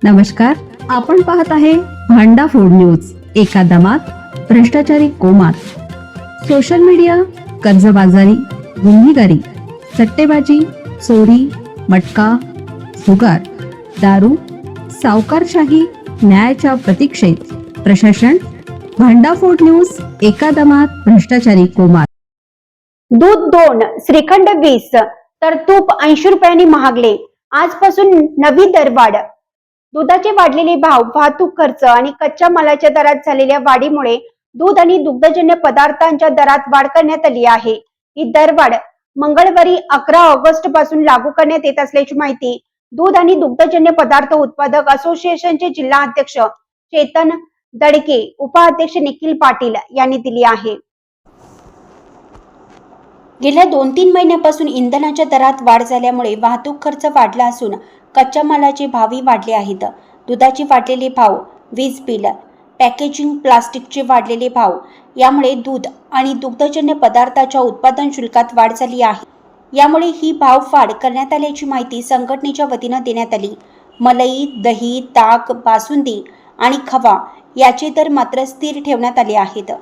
नमस्कार, आपण पाहत आहे भांडा फूड न्यूज. एका दमात भ्रष्टाचारी कोमात. सोशल मीडिया, कर्जबाजारी, गुन्हेगारी, सट्टेबाजी, चोरी, मटका, जुगार, दारू, सावकारशाही, न्यायाच्या प्रतीक्षेत प्रशासन. भांडा फूड न्यूज. एका दमात भ्रष्टाचारी कोमात. दूध 2, श्रीखंड 20 तर तूप 80 रुपयांनी महागले. आजपासून नवी दरवाढ. दुधाचे वाढलेले भाव, वाहतूक खर्च आणि कच्च्या मालाच्या दरात झालेल्या वाढीमुळे दूध आणि दुग्धजन्य पदार्थांच्या दरात वाढ करण्यात आली आहे. ही दरवाढ मंगळवारी 11 ऑगस्ट पासून लागू करण्यात येत असल्याची माहिती दूध आणि दुग्धजन्य पदार्थ उत्पादक असोसिएशनचे जिल्हा अध्यक्ष चेतन दडके, उपाध्यक्ष निखिल पाटील यांनी दिली आहे. गेल्या 2-3 महिन्यापासून इंधनाच्या दरात वाढ झाल्यामुळे वाहतूक खर्च वाढला असून कच्च्या मालाचे भावही वाढले आहेत. दुधाचे वाढलेले भाव, वीज बिल, पॅकेजिंग, प्लास्टिकचे वाढलेले भाव यामुळे दूध आणि दुग्धजन्य पदार्थाच्या उत्पादन शुल्कात वाढ झाली आहे. यामुळे ही भाववाढ करण्यात आल्याची माहिती संघटनेच्या वतीनं देण्यात आली. मलाई, दही, ताक, बासुंदी आणि खवा याचे दर मात्र स्थिर ठेवण्यात आले आहेत.